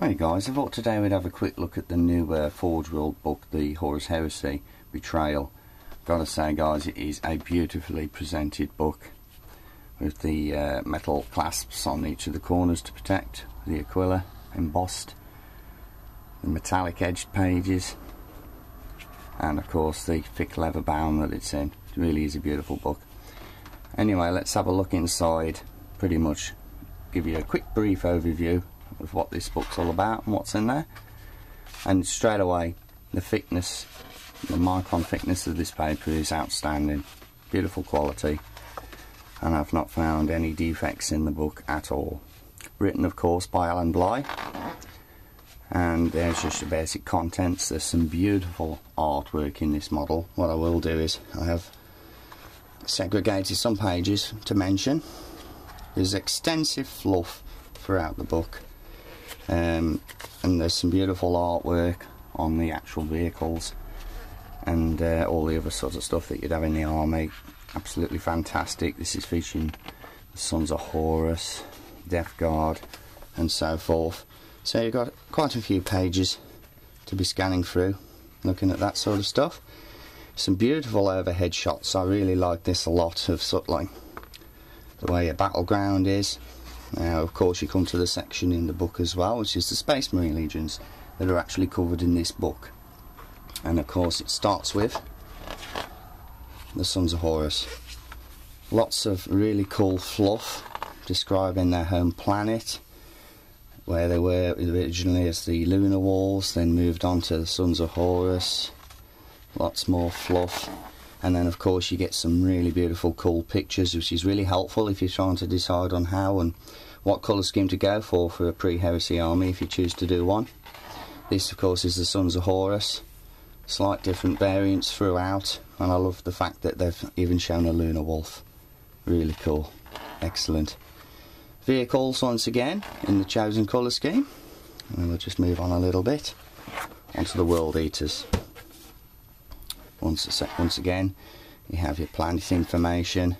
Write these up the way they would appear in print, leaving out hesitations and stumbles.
Hey guys, I thought today we'd have a quick look at the new Forge World book, the Horus Heresy Betrayal. Gotta say guys, it is a beautifully presented book with the metal clasps on each of the corners to protect, the Aquila embossed, the metallic edged pages, and of course the thick leather bound that it's in. It really is a beautiful book. Anyway, let's have a look inside, pretty much give you a quick brief overview of what this book's all about and what's in there. And straight away, the thickness, the micron thickness of this paper is outstanding, beautiful quality, and I've not found any defects in the book at all. Written of course by Alan Bly, and there's just the basic contents. There's some beautiful artwork in this model. What I will do is I have segregated some pages to mention. There's extensive fluff throughout the book, and there's some beautiful artwork on the actual vehicles and all the other sorts of stuff that you'd have in the army. Absolutely fantastic. This is featuring the Sons of Horus, Death Guard and so forth. So you've got quite a few pages to be scanning through, looking at that sort of stuff. Some beautiful overhead shots. I really like this a lot, of sort of like the way a battleground is. Now of course you come to the section in the book as well, which is the Space Marine Legions that are actually covered in this book. And of course it starts with the Sons of Horus. Lots of really cool fluff describing their home planet, where they were originally as the Lunar Walls, then moved on to the Sons of Horus. Lots more fluff. And then of course you get some really beautiful cool pictures, which is really helpful if you're trying to decide on how and what colour scheme to go for a pre-heresy army, if you choose to do one. This of course is the Sons of Horus. Slight different variants throughout, and I love the fact that they've even shown a lunar wolf. Really cool. Excellent. Vehicles once again in the chosen colour scheme, and we'll just move on a little bit onto the World Eaters. Once again you have your planet information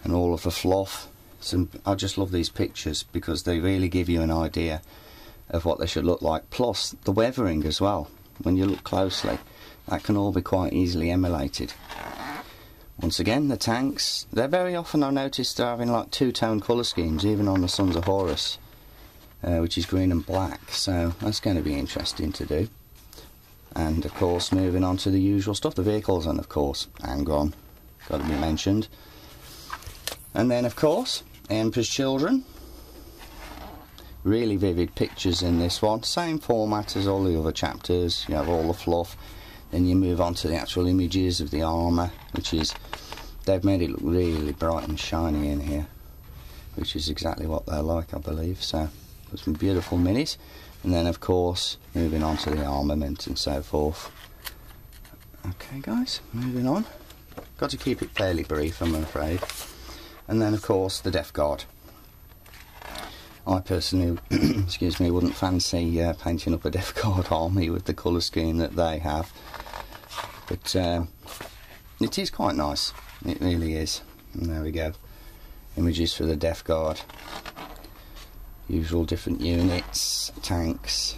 and all of the fluff. I just love these pictures because they really give you an idea of what they should look like, plus the weathering as well. When you look closely, that can all be quite easily emulated. Once again, the tanks, they're very often, I've noticed, they're having like two-tone colour schemes, even on the Sons of Horus, which is green and black, so that's going to be interesting to do. And of course moving on to the usual stuff, the vehicles, and of course Angron, got to be mentioned. And then of course Emperor's Children, really vivid pictures in this one, same format as all the other chapters. You have all the fluff, then you move on to the actual images of the armour, which is, they've made it look really bright and shiny in here, which is exactly what they're like, I believe. So there's some beautiful minis. And then of course moving on to the armament and so forth. Okay guys, moving on. Got to keep it fairly brief, I'm afraid. And then of course the Death Guard. I personally excuse me, wouldn't fancy painting up a Death Guard army with the colour scheme that they have, but it is quite nice, it really is. And there we go, images for the Death Guard. Usual different units, tanks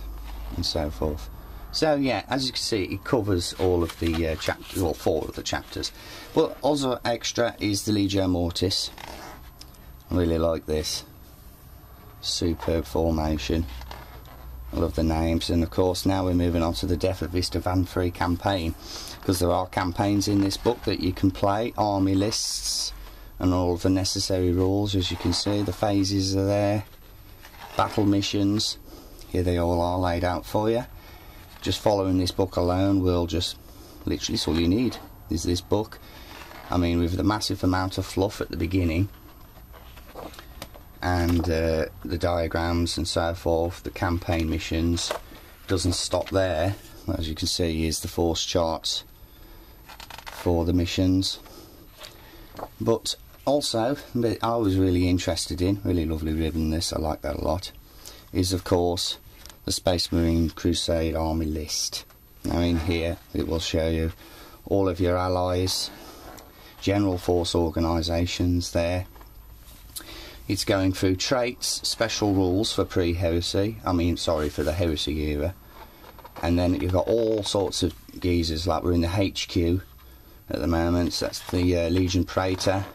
and so forth. So yeah, as you can see, it covers all of the chapters, well, 4 of the chapters. But also extra is the Legio Mortis. I really like this. Superb formation. I love the names. And of course now we're moving on to the Death of Vista Van Free campaign, because there are campaigns in this book that you can play, army lists and all of the necessary rules. As you can see, the phases are there. Battle missions, here they all are laid out for you. Just following this book alone will just, literally it's all you need, is this book. I mean, with the massive amount of fluff at the beginning and the diagrams and so forth, the campaign missions, doesn't stop there. As you can see, is the force charts for the missions. But also, I was really interested in, really lovely ribbon this, I like that a lot, is of course the Space Marine Crusade Army list. Now in here it will show you all of your allies, general force organisations there, It's going through traits, special rules for pre-heresy, for the heresy era. And then you've got all sorts of geezers, like we're in the HQ at the moment. So that's the Legion Praetor,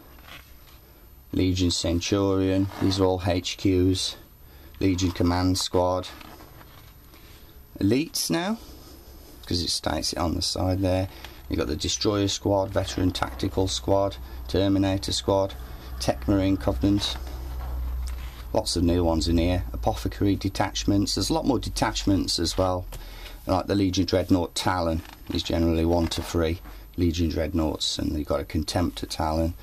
Legion Centurion, these are all HQs, Legion Command Squad. Elites now, because it states it on the side there. You've got the Destroyer Squad, Veteran Tactical Squad, Terminator Squad, Tech Marine Covenant. Lots of new ones in here. Apothecary detachments. There's a lot more detachments as well. Like the Legion Dreadnought Talon is generally 1 to 3 Legion Dreadnoughts, and you've got a Contemptor Talon.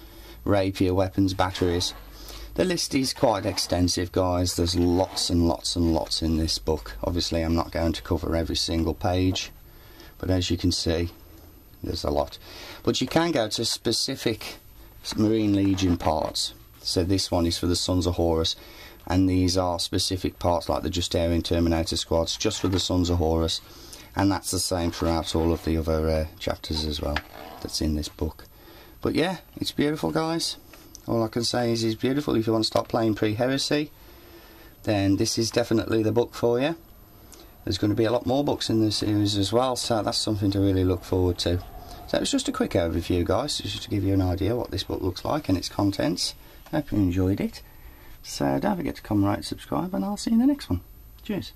Rapier weapons batteries. The list is quite extensive, guys. There's lots and lots and lots in this book. Obviously I'm not going to cover every single page, but as you can see, there's a lot. But you can go to specific Marine Legion parts. So this one is for the Sons of Horus, and these are specific parts like the Justarian Terminator Squads, just for the Sons of Horus, and that's the same throughout all of the other chapters as well that's in this book. But yeah, it's beautiful, guys. All I can say is it's beautiful. If you want to start playing pre-heresy, then this is definitely the book for you. There's going to be a lot more books in this series as well, so that's something to really look forward to. So it's just a quick overview, guys, just to give you an idea what this book looks like and its contents. Hope you enjoyed it. So don't forget to comment, rate, subscribe, and I'll see you in the next one. Cheers.